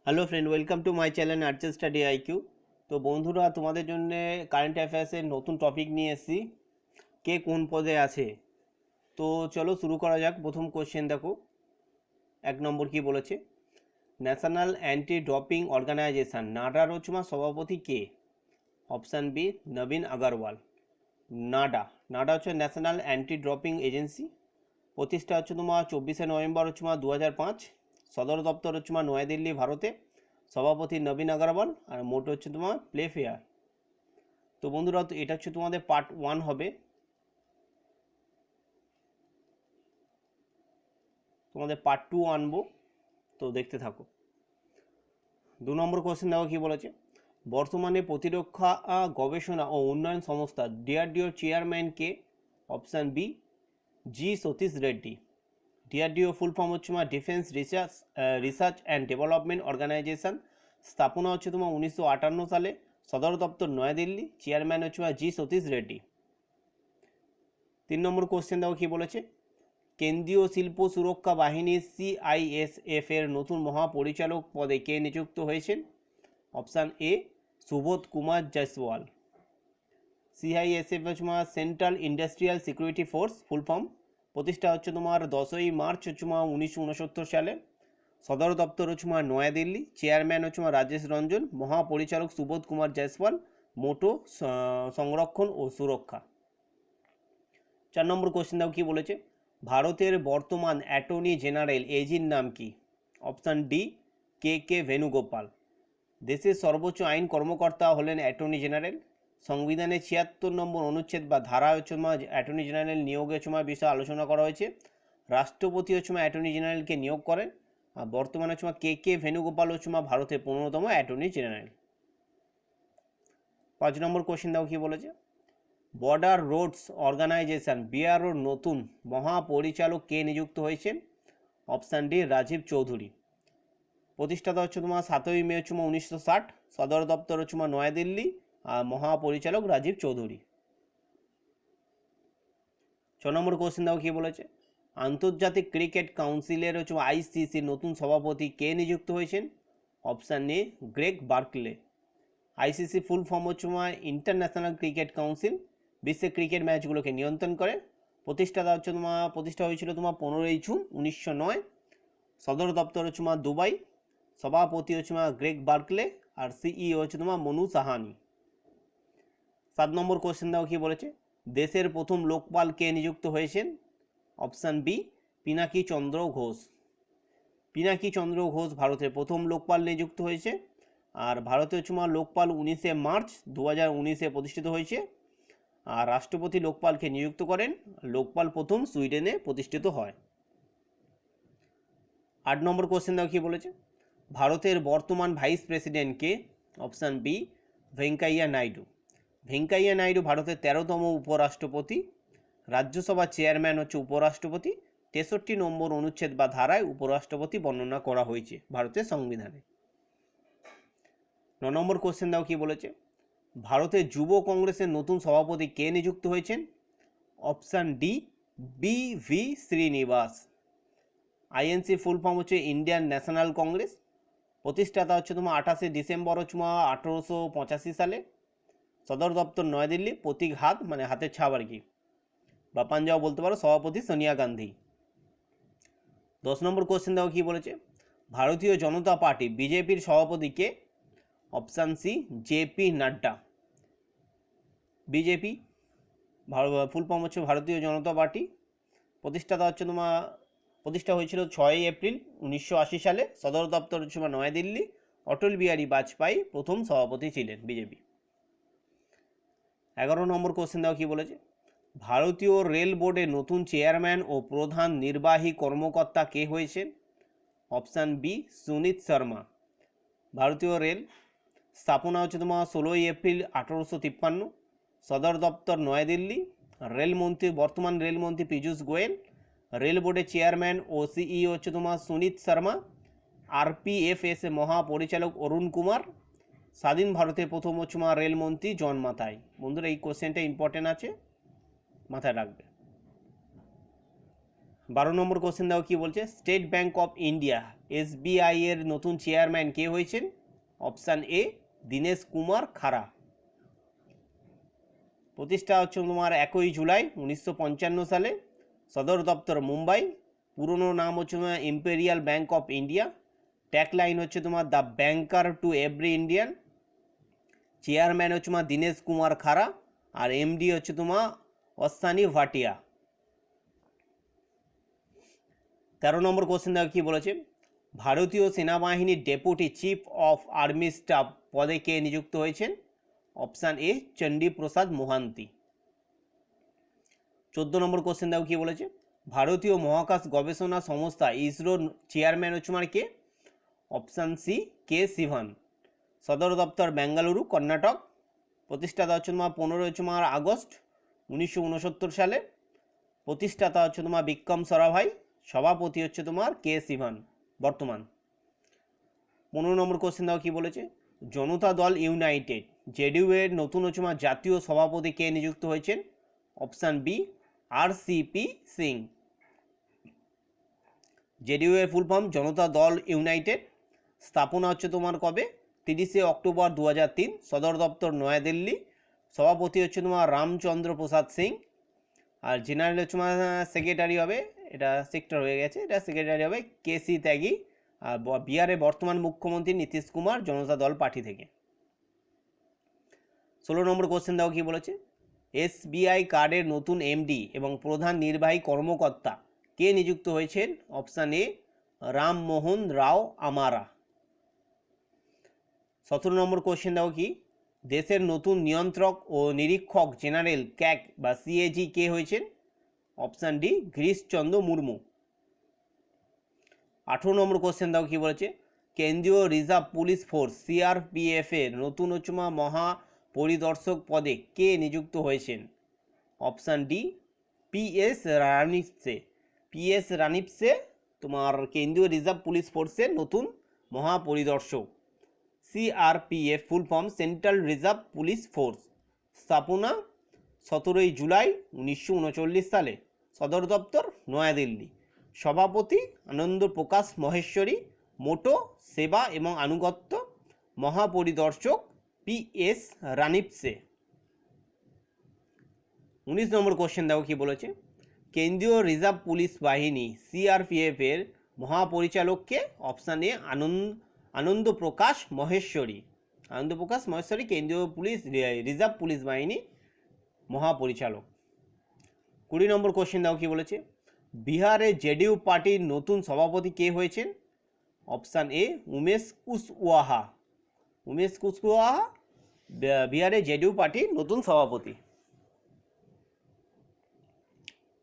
Hello friend, welcome to my channel Archer Study IQ. তো বন্ধুরা, তোমাদের জন্য কারেন্ট অ্যাফেয়ার্সের নতুন টপিক নিয়ে এসেছি, কে কোন পদে আছে। তো চলো শুরু করা যাক। প্রথম কোশ্চেন দেখো, 1 নম্বর কি বলেছে? ন্যাশনাল অ্যান্টি ডোপিং অর্গানাইজেশন নাডার সভাপতি কে? অপশান বি, নবীন আগরওয়াল। নাডা নাডা হচ্ছে ন্যাশনাল অ্যান্টি ডোপিং এজেন্সি। প্রতিষ্ঠা হচ্ছে 24শে নভেম্বর 2005। সদর দপ্তর নয়াদিল্লি, ভারতে। সভাপতি নবীন আগরওয়াল। আর মোটো প্লে ফেয়ার। তো বন্ধুরা, তো এটা তোমাদের পার্ট 1 হবে। তোমাদের পার্ট 2 আনবো, তো দেখতে থাকো। 2 নম্বর কোশ্চেন দেখো কি বলেছে? বর্তমানে প্রতিরক্ষা গবেষণা ও উন্নয়ন সংস্থা ডিআরডিওর চেয়ারম্যান কে? Option B, G Satish Reddy. DRDO full form defence research and development organisation. স্থাপনা 1958 সালে। সদর দপ্তর নয়াদিল্লি। Chairman G Satish Reddy. 3 নম্বর কোশ্চেন দেখো কি বলেছে? কেন্দ্রীয় শিল্প সুরক্ষা বাহিনী সিআইএসএফ এর নতুন মহাপরিচালক পদে কে নিযুক্ত হয়েছেন? অপশান এ, Subodh Kumar Jaiswal. CISF central industrial security force full form. প্রতিষ্ঠা 10ই মার্চ 1969 সালে। সদর দপ্তর নয়াদিল্লি। চেয়ারম্যান রাজেশ রঞ্জন। মহাপরিচালক সুবোধ কুমার জয়সওয়াল। মোটো সংরক্ষণ ও সুরক্ষা। 4 নম্বর কোশ্চেন দাও কি বলেছে? ভারতের বর্তমান অ্যাটর্নি জেনারেল এজির নাম কি? অপশান ডি, কে কে ভেনুগোপাল। দেশের সর্বোচ্চ আইন কর্মকর্তা হলেন অ্যাটর্নি জেনারেল। সংবিধানে 76 নম্বর অনুচ্ছেদ বা ধারা অ্যাটর্নি জেনারেল নিয়োগের বিষয়ে আলোচনা করা হয়েছে। রাষ্ট্রপতি অ্যাটর্নি জেনারেলকে নিয়োগ করেন। আর বর্তমানে কে কে ভেনুগোপাল ভারতের 15তম অ্যাটর্নি জেনারেল। 5 নম্বর কোশ্চেন দাও কি বলেছে? বর্ডার রোডস অর্গানাইজেশন বিআরওর নতুন মহাপরিচালক কে নিযুক্ত হয়েছেন? Option D, Rajiv Chowdhury. প্রতিষ্ঠাতা 7ই মে 1960। সদর দপ্তর নয়াদিল্লি। আর মহাপরিচালক রাজীব চৌধুরী। 6 নম্বর কোশ্চেন দাও কি বলেছে? আন্তর্জাতিক ক্রিকেট কাউন্সিলের আইসিসির নতুন সভাপতি কে নিযুক্ত হয়েছেন? Option A, Greg Barclay. ICC full form International Cricket Council. বিশ্বের ক্রিকেট ম্যাচগুলোকে নিয়ন্ত্রণ করে। প্রতিষ্ঠা হয়েছিল 15ই জুন 1909। সদর দপ্তর দুবাই। সভাপতি গ্রেগ বার্কলে। আর সিইও মনু সাহানি। 7 নম্বর কোশ্চেন দাও কি বলেছে? দেশের প্রথম লোকপাল কে নিযুক্ত হয়েছেন? অপশান বি, পিনাকি চন্দ্র ঘোষ। পিনাকি চন্দ্র ঘোষ ভারতের প্রথম লোকপাল নিযুক্ত হয়েছে। আর ভারতের লোকপাল 19 মার্চ 2019 প্রতিষ্ঠিত হয়েছে। আর রাষ্ট্রপতি লোকপালকে নিযুক্ত করেন। লোকপাল প্রথম সুইডেনে প্রতিষ্ঠিত হয়। 8 নম্বর কোশ্চেন দাও কি বলেছে? ভারতের বর্তমান ভাইস প্রেসিডেন্ট কে? Option B, Venkaiah Naidu. ভেঙ্কাইয়া নাইডু ভারতের 13তম উপরাষ্ট্রপতি। রাজ্যসভার চেয়ারম্যান উপরাষ্ট্রপতি। 63 নম্বর অনুচ্ছেদ বা ধারায় উপরাষ্ট্রপতি বর্ণনা করা হয়েছে ভারতের সংবিধানে। 9 নম্বর কোশ্চেন দাও কি বলেছে? ভারতের যুব কংগ্রেসের নতুন সভাপতি কে নিযুক্ত হয়েছেন? Option D, B V Srinivas. INC full form Indian National Congress. প্রতিষ্ঠাতা 28শে ডিসেম্বর 1885 সালে। সদর দপ্তর নয়াদিল্লি। প্রতীক হাত, মানে হাতের ছাপ আর কি, বা পাঞ্জাও বলতে পারো। সভাপতি সোনিয়া গান্ধী। 10 নম্বর কোশ্চেন দাও কি বলেছে? ভারতীয় জনতা পার্টি বিজেপির সভাপতি কে? Option C, JP Nadda. BJP full form Bharatiya Janata party. প্রতিষ্ঠাতা প্রতিষ্ঠা হয়েছিল 6 এপ্রিল 1980 সালে। সদর দপ্তর নয়াদিল্লি। অটল বিহারী বাজপেয়ী প্রথম সভাপতি ছিলেন বিজেপি। 11 নম্বর কোশ্চেন দাও কি বলেছে? ভারতীয় রেল বোর্ডের নতুন চেয়ারম্যান ও প্রধান নির্বাহী কর্মকর্তা কে হয়েছেন? Option B, Sunit Sharma. ভারতীয় রেল স্থাপনা 16 এপ্রিল 1853। সদর দপ্তর নয়াদিল্লি। রেলমন্ত্রী বর্তমান রেলমন্ত্রী পীযূষ গোয়েল। রেল বোর্ডের চেয়ারম্যান ও সিইও সুনীত শর্মা। আরপিএফএস মহাপরিচালক অরুণ কুমার। স্বাধীন ভারতের প্রথম রেলমন্ত্রী জন মাথাই। বন্ধুরা, এই কোশ্চেনটা ইম্পর্টেন্ট আছে, মাথায় রাখবে। 12 নম্বর কোশ্চেন দাও কি বলছে, state bank of India SBI এর নতুন চেয়ারম্যান কে হয়েছেন? অপশান এ দীনেশ কুমার খারা। প্রতিষ্ঠা হচ্ছে তোমার 1 জুলাই 1955 সালে। সদর দপ্তর মুম্বাই। পুরনো নাম হচ্ছে তোমার imperial bank of India. Tag line হচ্ছে তোমার the banker to every Indian. Chairman হচ্ছে তোমার দীনেশ কুমার খারা। আর এমডি হচ্ছে তোমার অশ্বানি ভাটিয়া। 13 নম্বর কোশ্চেন দেখো কি বলেছে, ভারতীয় সেনাবাহিনীর deputy chief of army staff পদে কে নিযুক্ত হয়েছেন? অপশান এ চণ্ডী প্রসাদ মোহান্তি। 14 নম্বর কোশ্চেন দেখো কি বলেছে, ভারতীয় মহাকাশ গবেষণা সংস্থা ইসরোর চেয়ারম্যান হচ্ছে তোমার কে? Option C K Shivon. সদর দপ্তর বেঙ্গালুরু, কর্ণাটক। প্রতিষ্ঠাতা হচ্ছে তোমার 15 আগস্ট 1969 সালে। প্রতিষ্ঠাতা হচ্ছে তোমার বিক্রম সারাভাই। সভাপতি হচ্ছে তোমার কে শিভান বর্তমান। 15 নম্বর কোশ্চেন দাও কি বলেছে, জনতা দল ইউনাইটেড জেডিইউ এর নতুন হচ্ছে তোমার জাতীয় সভাপতি কে নিযুক্ত হয়েছেন? Option B RCP Singh. JDU এর ফুল ফর্ম জনতা দল ইউনাইটেড। স্থাপনা হচ্ছে তোমার কবে? 30 অক্টোবর 2003। সদর দপ্তর নয়াদিল্লি। সভাপতি হচ্ছে তোমার রামচন্দ্র প্রসাদ সিং। আর জেনারেল হচ্ছে তোমার সেক্রেটারি হবে, এটা সেক্টর হয়ে গেছে, এটা সেক্রেটারি হবে কেসি ত্যাগী। আর বিহারের বর্তমান মুখ্যমন্ত্রী নীতিশ কুমার, জনতা দল পার্টি থেকে। 16 নম্বর কোশ্চেন দাও কি বলেছে, এসবিআই কার্ডের নতুন এমডি এবং প্রধান নির্বাহী কর্মকর্তা কে নিযুক্ত হয়েছেন? অপশান এ রামমোহন রাও আমারা। 17 নম্বর কোশ্চেন দাও কি, দেশের নতুন নিয়ন্ত্রক ও নিরীক্ষক জেনারেল ক্যাগ বা সিএজি কে হয়েছেন? Option D Girishchandra Murmu. 18 নম্বর কোশ্চেন দাও কি বলেছে, কেন্দ্রীয় রিজার্ভ পুলিশ ফোর্স সিআরপিএফ এর নতুন হচ্ছে মহাপরিদর্শক পদে কে নিযুক্ত হয়েছেন? Option D PS Ranipse. PS Ranipse তোমার কেন্দ্রীয় রিজার্ভ পুলিশ ফোর্সের নতুন মহাপরিদর্শক। CRPF full form central reserve police force. স্থাপনা 17 জুলাই 1939 সালে। সদর দপ্তর নয়াদিল্লি। সভাপতি আনন্দ প্রকাশ মহেশ্বরী। মোটো সেবা এবং আনুগত্য। মহাপরিদর্শক পিএস রানিপসে। 19 নম্বর কোশ্চেন দেখো কি বলেছে, কেন্দ্রীয় রিজার্ভ পুলিশ বাহিনী সিআরপিএফ এর মহাপরিচালককে? অপশান এ আনন্দ প্রকাশ মহেশ্বরী। আনন্দ প্রকাশ মহেশ্বরী কেন্দ্রীয় পুলিশ রিজার্ভ পুলিশ বাহিনী মহাপরিচালক। 20 নম্বর কোশ্চেন দাও কি বলেছে, বিহারে জেডিইউ পার্টির নতুন সভাপতি কে হয়েছেন? Option A Umesh Kushwaha. উমেশ কুশওয়াহা বিহারে জেডিইউ পার্টির নতুন সভাপতি।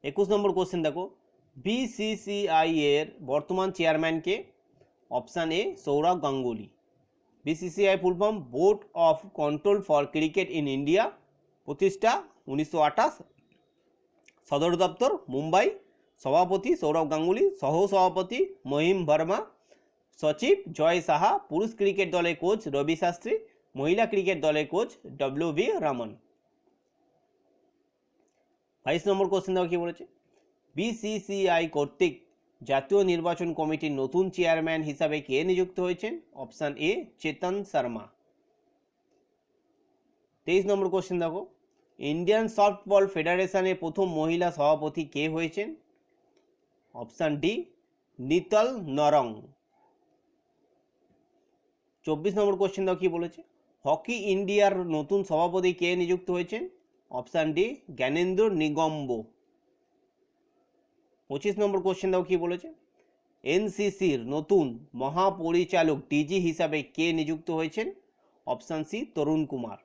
21 নম্বর কোশ্চেন দেখো, বিসিসিআই এর বর্তমান চেয়ারম্যান কে? Option A Sourav Ganguly. BCCI full form board of control for cricket in India. প্রতিষ্ঠা 1928। সদর দপ্তর মুম্বাই। সভাপতি সৌরভ গাঙ্গুলি। সহ সভাপতি মহিম ভার্মা। সচিব জয় সাহা। পুরুষ ক্রিকেট দলের কোচ রবি শাস্ত্রী। মহিলা ক্রিকেট দলের কোচ ডব্লিউ.ভি. রামন। 22 নম্বর কোশ্চেন দেখো কি বলেছে, বিসিসিআই কর্তৃক জাতীয় নির্বাচন কমিটির নতুন চেয়ারম্যান হিসাবে কে নিযুক্ত হয়েছেন? Option A Chetan Sharma. 23 নম্বর কোশ্চেন দেখো, ইন্ডিয়ান সফটবল ফেডারেশনের প্রথম মহিলা সভাপতি কে হয়েছেন? Option D Nital Narang. 24 নম্বর কোশ্চেন দাও কি বলেছে, হকি ইন্ডিয়ার নতুন সভাপতি কে নিযুক্ত হয়েছেন? Option D Gyanendra Negombo. 25 নম্বর কোশ্চেন দাও কি বলেছে, এনসিসির নতুন মহাপরিচালক ডিজি হিসাবে কে নিযুক্ত হয়েছেন? অপশান সি তরুণ কুমার।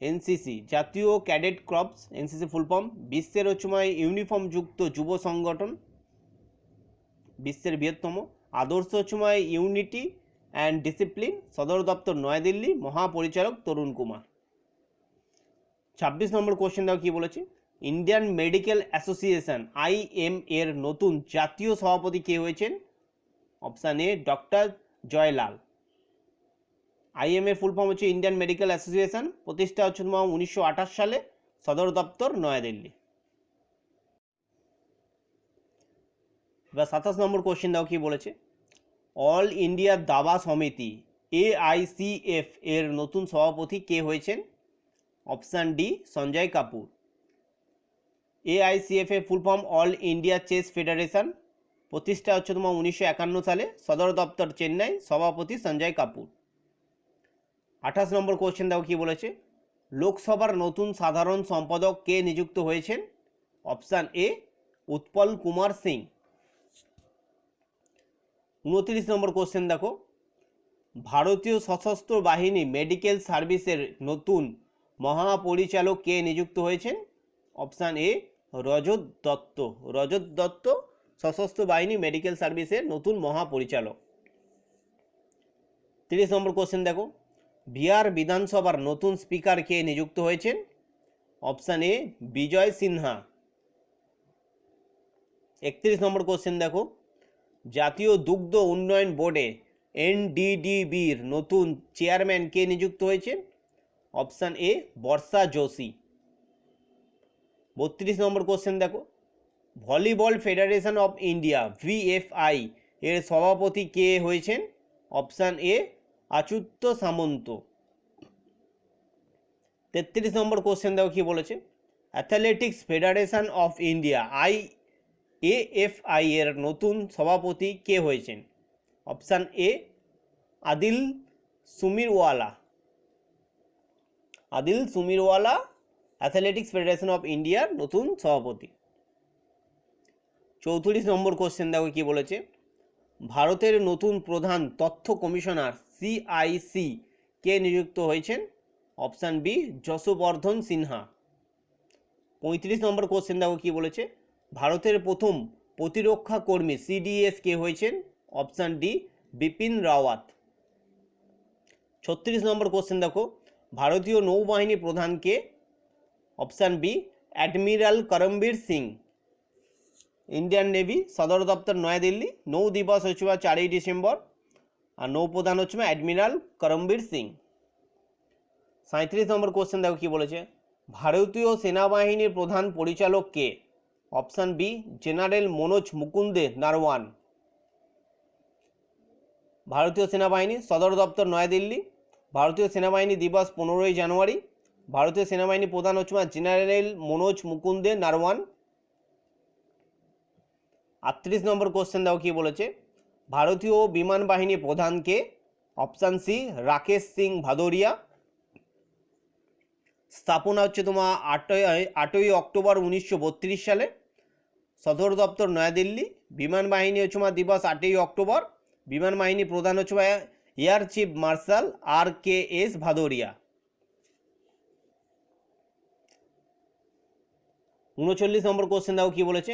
এনসিসি জাতীয় cadet crops, NCC full form বিশ্বের ইউনিফর্ম যুক্ত যুব সংগঠন, বিশ্বের বৃহত্তম। আদর্শ ইউনিটি অ্যান্ড ডিসিপ্লিন। সদর দপ্তর নয়াদিল্লি। মহাপরিচালক তরুণ কুমার। 26 নম্বর কোশ্চেন দাও কি বলেছে, ইন্ডিয়ান মেডিকেল অ্যাসোসিয়েশন আইএম এর নতুন জাতীয় সভাপতি কে হয়েছেন? Option A doctor Jayalal. IM এর ফুল ফর্ম হচ্ছে ইন্ডিয়ান মেডিকেল অ্যাসোসিয়েশন। প্রতিষ্ঠা হচ্ছে 1928 সালে। সদর দপ্তর নয়াদিল্লি। এবার 27 নম্বর কোশ্চেন দাও কি বলেছে, অল ইন্ডিয়া দাবা সমিতি AICF এর নতুন সভাপতি কে হয়েছেন? Option D Sanjay Kapoor. AICF এর full form All India Chess Federation, প্রতিষ্ঠা হচ্ছে তোমার 1951 সালে, সদর দপ্তর চেন্নাই, সভাপতি সঞ্জয় কাপুর। 28 নম্বর কোশ্চেন দাও কি বলেছে, লোকসভার নতুন সাধারণ সম্পাদক কে নিযুক্ত হয়েছেন? অপশান এ উৎপল কুমার সিং। 29 নম্বর কোশ্চেন দেখো, ভারতীয় সশস্ত্র বাহিনী মেডিকেল সার্ভিসের নতুন মহাপরিচালক কে নিযুক্ত হয়েছেন? অপশান এ রজত দত্ত। রজত দত্ত সশস্ত্র বাহিনী মেডিকেল সার্ভিসের নতুন মহাপরিচালক। 30 নম্বর কোশ্চেন দেখো, বিহার বিধানসভার নতুন স্পিকার কে নিযুক্ত হয়েছেন? Option A Vijay Sinha. 31 number question দেখো, জাতীয় দুগ্ধ উন্নয়ন বোর্ডে NDDB-র নতুন চেয়ারম্যান কে নিযুক্ত হয়েছেন? Option A Varsha Joshi. 32 নম্বর কোশ্চেন দেখো, volleyball federation of India VFI এর সভাপতি কে হয়েছেন? অপশান এ আচ্যুত সামন্ত। 33 নম্বর কোশ্চেন দেখো কি বলেছে, athletics federation of India AFI এর নতুন সভাপতি কে হয়েছেন? Option A Adille Sumariwalla. Adille Sumariwalla athletics federation of ইন্ডিয়ার নতুন সভাপতি। 34 নম্বর কোশ্চেন দেখো কি বলেছে, ভারতের নতুন প্রধান তথ্য কমিশনার CIC কে নিযুক্ত হয়েছেন? Option B Yashvardhan Sinha. 35 number question দেখো কি বলেছে, ভারতের প্রথম প্রতিরক্ষা কর্মী CDS কে হয়েছেন? Option D Bipin Rawat. 36 নম্বর কোশ্চেন দেখো, ভারতীয় নৌবাহিনী প্রধান কে? Option B admiral Karambir Singh. Indian navy সদর দপ্তর নয়াদিল্লি, নৌ দিবস হচ্ছে 4ই ডিসেম্বর, আর নৌপ্রধান হচ্ছে অ্যাডমিরাল করমবীর সিং। 37 নম্বর কোশ্চেন দেখো কি বলেছে, ভারতীয় সেনাবাহিনীর প্রধান পরিচালক কে? Option B general Manoj Mukund Naravane. ভারতীয় সেনাবাহিনী সদর দপ্তর নয়াদিল্লি, ভারতীয় সেনাবাহিনী দিবস 15ই জানুয়ারি, ভারতীয় সেনাবাহিনী প্রধান হচ্ছে জেনারেল মনোজ মুকুন্দে নারওয়ান। 38 নম্বর কোশ্চেন দেখো কি বলেছে, ভারতীয় বিমান বাহিনী প্রধান কে? Option C Rakesh Singh Bhadauria. স্থাপনা হচ্ছে তোমার 8ই অক্টোবর 1932 সালে, সদর দপ্তর নয়াদিল্লি, বিমান বাহিনী হচ্ছে দিবস 8ই অক্টোবর, বিমান বাহিনী প্রধান হচ্ছে air chief marshal RKS Bhadoria. 39 নম্বর কোশ্চেন দেখো কি বলেছে,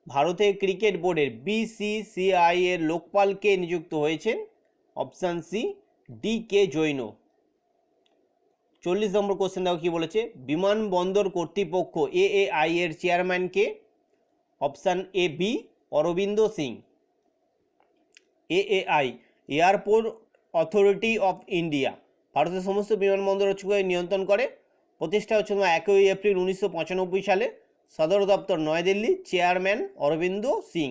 ভারতের ক্রিকেট বোর্ডের BCCI এর লোকপাল কে নিযুক্ত হয়েছেন? Option C DK Jain. 40 number question দেখো কি বলেছে, বিমানবন্দর কর্তৃপক্ষ AAI এর চেয়ারম্যান কে? Option A B Arvind Singh. AAI airport authority of India ভারতের সমস্ত বিমানবন্দর নিয়ন্ত্রণ করে, প্রতিষ্ঠা হচ্ছে 1 এপ্রিল 1995 সালে, সদর দপ্তর New Delhi, chairman Arvind Singh.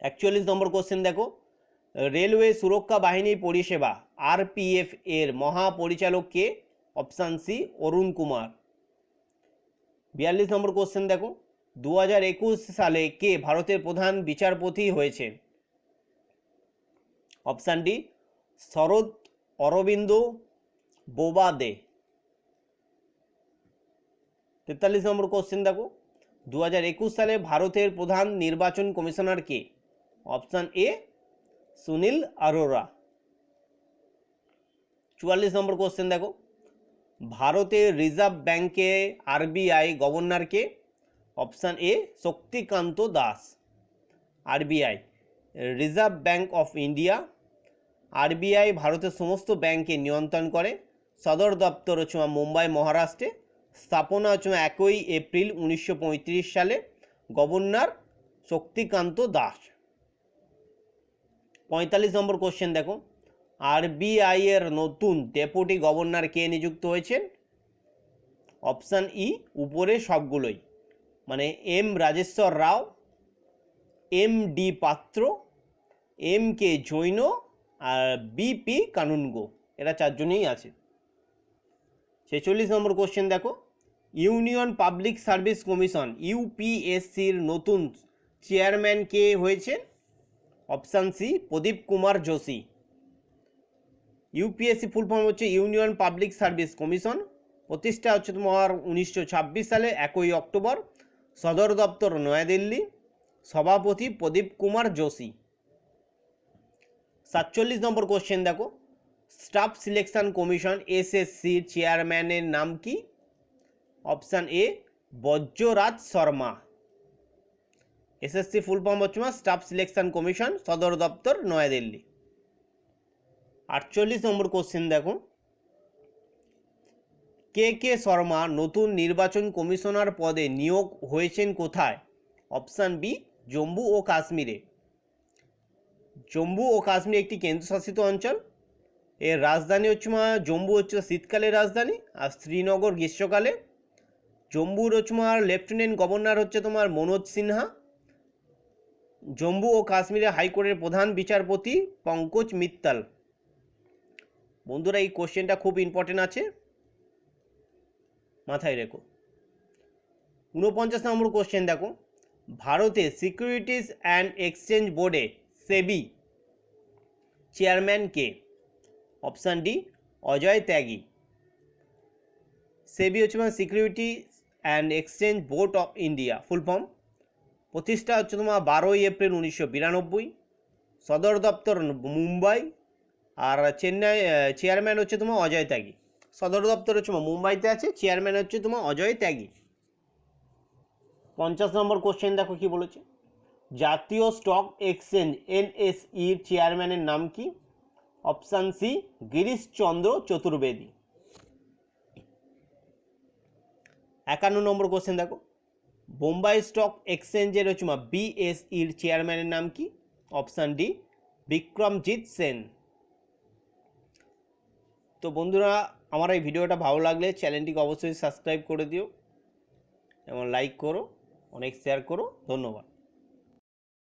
41 number question দেখো, রেলওয়ে সুরক্ষা বাহিনী পরিষেবা RPF এর মহাপরিচালক কে? Option C Arun Kumar. 42 number question দেখো, 2021 সালে কে ভারতের প্রধান বিচারপতি হয়েছে? Option D Sharad Arvind Bobde. 43 number question দেখো, 2021 সালে ভারতের প্রধান নির্বাচন কমিশনার কে? Option A Sunil Arora. 44 number question দেখো, ভারতের রিজার্ভ ব্যাংকে RBI গভর্নর কে? Option A Shaktikanta Das. RBI reserve bank of India. RBI ভারতের সমস্ত ব্যাংকে নিয়ন্ত্রণ করে, সদর দপ্তর হচ্ছে মুম্বাই মহারাষ্ট্রে, স্থাপনা হচ্ছে 1 এপ্রিল 1935 সালে, গভর্নর শক্তিকান্ত দাস। 45 নম্বর কোশ্চেন দেখো, RBI এর নতুন ডেপুটি গভর্নর কে নিযুক্ত হয়েছেন? অপশান ই উপরে সবগুলোই, মানে M Rajeshwar Rao, M D Patra, M K Jain আর বি পি কানুনগো, এরা চারজনেই আছে। 46 নম্বর কোশ্চেন দেখো, ইউনিয়ন পাবলিক সার্ভিস কমিশন ইউপিএসসির নতুন চেয়ারম্যান কে হয়েছে? Option C Pradeep Kumar Joshi. UPSC full form হচ্ছে ইউনিয়ন পাবলিক সার্ভিস কমিশন, প্রতিষ্ঠা হচ্ছে তোমার 1926 সালে 1 অক্টোবর, সদর দপ্তর নয়াদিল্লি, সভাপতি প্রদীপ কুমার যোশী। 47 নম্বর কোশ্চেন দেখো, স্টাফ সিলেকশন কমিশন এসএসসির চেয়ারম্যানের নাম কি? Option A Brajraj Sharma. SSC full form হচ্ছে স্টাফ সিলেকশন কমিশন, সদর দপ্তর নয়াদিল্লি। 48 নম্বর কোশ্চেন দেখো, কে কে শর্মা নতুন নির্বাচন কমিশনার পদে নিয়োগ হয়েছেন কোথায়? অপশান বি জম্মু ও কাশ্মীরে। জম্মু ও কাশ্মীর একটি কেন্দ্রশাসিত অঞ্চল, এর রাজধানী হচ্ছে জম্মু হচ্ছে শীতকালের রাজধানী, আর শ্রীনগর গ্রীষ্মকালে। জম্মুর হচ্ছে লেফটেন্যান্ট গভর্নর হচ্ছে তোমার মনোজ সিনহা। জম্মু ও কাশ্মীরের হাইকোর্টের প্রধান বিচারপতি পঙ্কজ মিত্তাল। বন্ধুরা এই কোশ্চেনটা খুব ইম্পর্টেন্ট আছে, মাথায় রেখো। 49 নম্বর কোশ্চেন দেখো, ভারতের সিকিউরিটিজ অ্যান্ড এক্সচেঞ্জ বোর্ডে সেবি চেয়ারম্যান কে? অপশান ডি অজয় ত্যাগী। সেবি হচ্ছে security and exchange board of India full form, প্রতিষ্ঠা হচ্ছে তোমার 12 এপ্রিল 1992, সদর দপ্তর মুম্বাই, আর চেন্নাই, চেয়ারম্যান হচ্ছে তোমার অজয় ত্যাগী। সদর দপ্তর হচ্ছে মুম্বাইতে আছে, চেয়ারম্যান হচ্ছে তোমার অজয় ত্যাগী। 50 নম্বর কোশ্চেন দেখো কি বলেছে, জাতীয় স্টক এক্সচেঞ্জ এনএসইর চেয়ারম্যানের নাম কি? অপশান সি গিরিশ চন্দ্র চতুর্বেদী। 51 নম্বর কোশ্চেন দেখো, বোম্বাই স্টক এক্সচেঞ্জের হচ্ছে বিএসইর চেয়ারম্যানের নাম কি? Option D Bikramjit Sen. তো বন্ধুরা আমার এই ভিডিওটা ভালো লাগলে চ্যানেলটিকে অবশ্যই সাবস্ক্রাইব করে দিও এবং লাইক করো, অনেক শেয়ার করো। ধন্যবাদ।